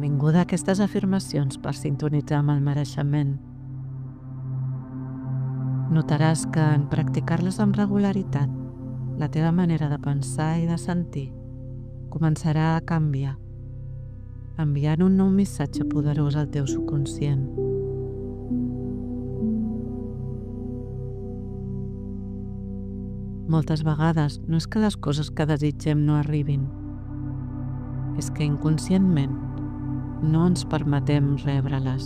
Benvinguda a aquestes afirmacions per sintonitzar amb el mereixement. Notaràs que en practicar-les amb regularitat, la teva manera de pensar i de sentir començarà a canviar, enviant un nou missatge poderós al teu subconscient. Moltes vegades no és que les coses que desitgem no arribin, és que inconscientment no ens permetem rebre-les.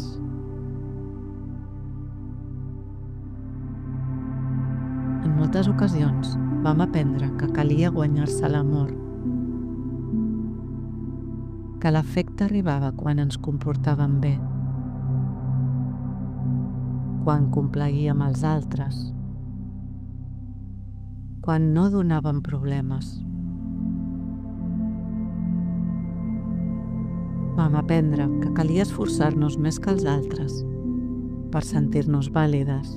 En moltes ocasions vam aprendre que calia guanyar-se l'amor, que l'afecte arribava quan ens comportàvem bé, quan complaïem els altres, quan no donàvem problemes. Vam aprendre que calia esforçar-nos més que els altres per sentir-nos vàlides,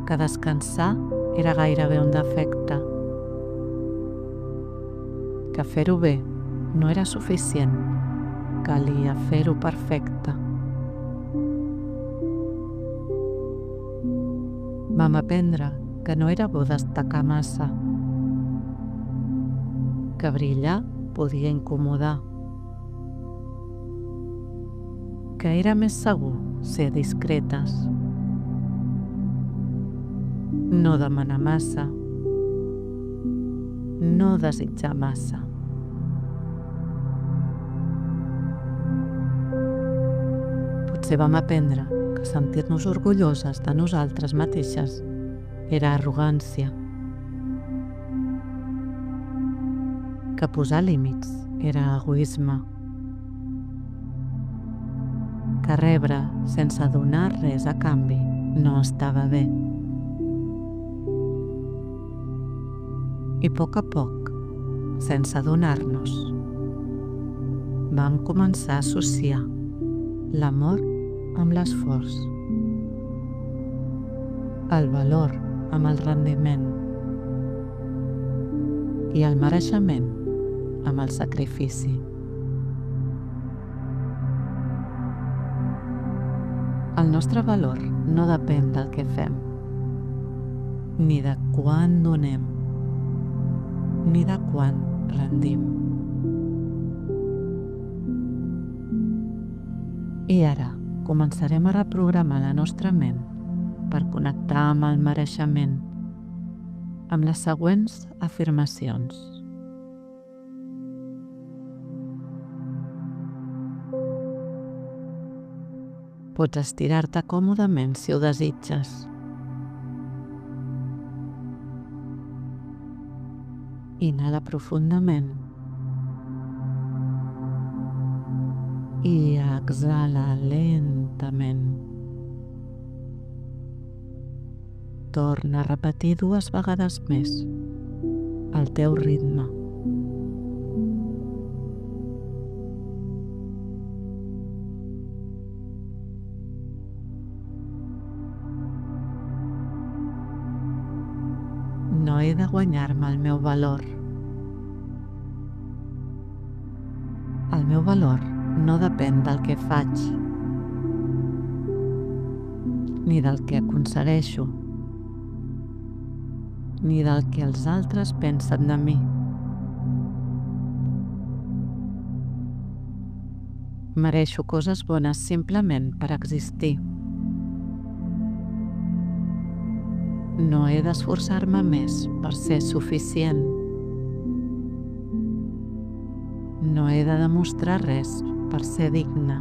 que descansar era gairebé un defecte, que fer-ho bé no era suficient, calia fer-ho perfecte. Vam aprendre que no era bo destacar massa, que brillar podia incomodar, que era més segur ser discretes, no demanar massa, no desitjar massa. Potser vam aprendre que sentir-nos orgulloses de nosaltres mateixes era arrogància, que posar límits era egoisme, que rebre sense donar res a canvi no estava bé. I a poc, sense adonar-nos, vam començar a associar l'amor amb l'esforç, el valor amb el rendiment i el mereixement amb el sacrifici. El nostre valor no depèn del que fem, ni de quan donem, ni de quan rendim. I ara començarem a reprogramar la nostra ment per connectar amb el mereixement amb les següents afirmacions. Pots estirar-te còmodament si ho desitges. Inhala profundament i exhala lentament. Torna a repetir 2 vegades més al teu ritme. No he de guanyar-me el meu valor. El meu valor no depèn del que faig, ni del que aconsegueixo, ni del que els altres pensen de mi. Mereixo coses bones simplement per existir. No he d'esforçar-me més per ser suficient. No he de demostrar res per ser digna.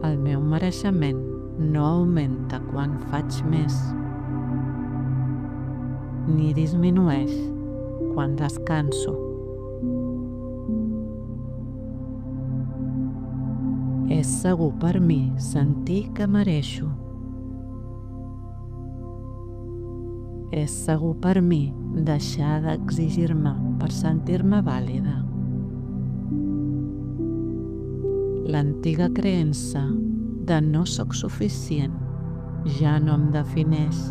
El meu mereixement no augmenta quan faig més, ni disminueix quan descanso. És segur per mi sentir que mereixo. És segur per mi deixar d'exigir-me per sentir-me vàlida. L'antiga creença de no sóc suficient ja no em defineix.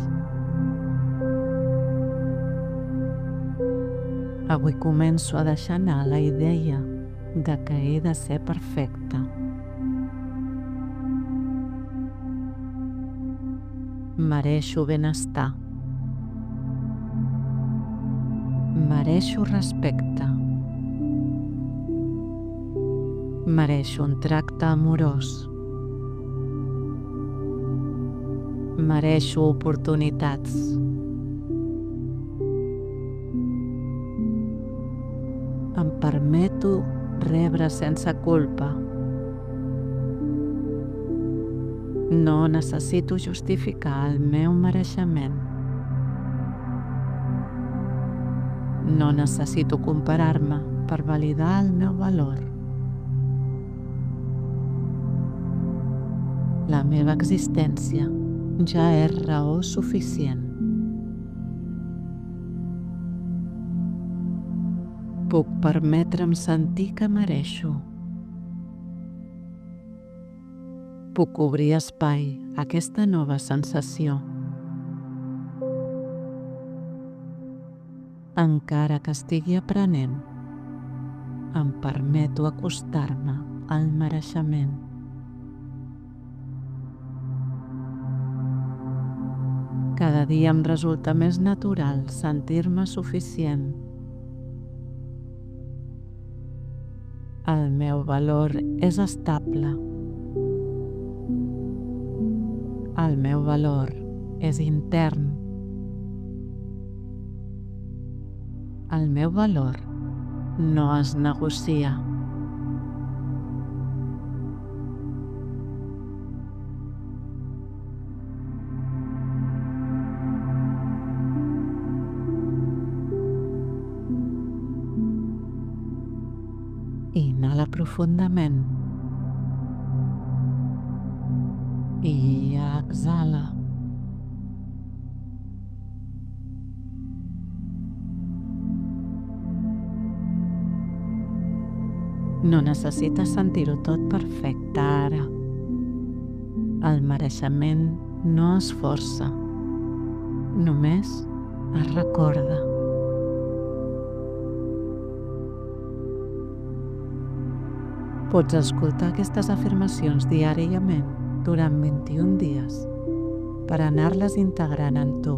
Avui començo a deixar anar la idea de que he de ser perfecta. Mereixo benestar. Mereixo respecte. Mereixo un tracte amorós. Mereixo oportunitats. Em permeto rebre sense culpa. No necessito justificar el meu mereixement. No necessito comparar-me per validar el meu valor. La meva existència ja és raó suficient. Puc permetre'm sentir que mereixo. Puc obrir espai a aquesta nova sensació. Encara que estigui aprenent, em permeto acostar-me al mereixement. Cada dia em resulta més natural sentir-me suficient. El meu valor és estable. El meu valor és intern. El meu valor no es negocia. Inhala profundament i exhala. No necessites sentir-ho tot perfecte ara. El mereixement no es força, només es recorda. Pots escoltar aquestes afirmacions diàriament durant 21 dies per anar-les integrant en tu.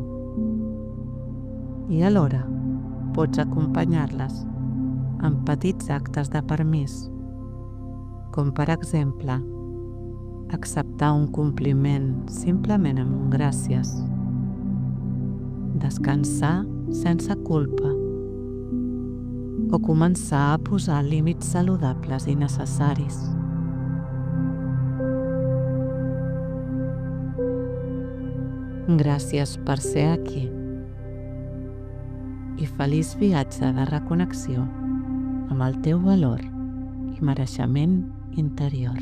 I alhora pots acompanyar-les amb petits actes de permís, com per exemple, acceptar un compliment simplement amb un gràcies, descansar sense culpa, o començar a posar límits saludables i necessaris. Gràcies per ser aquí i feliç viatge de reconnexió amb el teu valor i mereixement interior.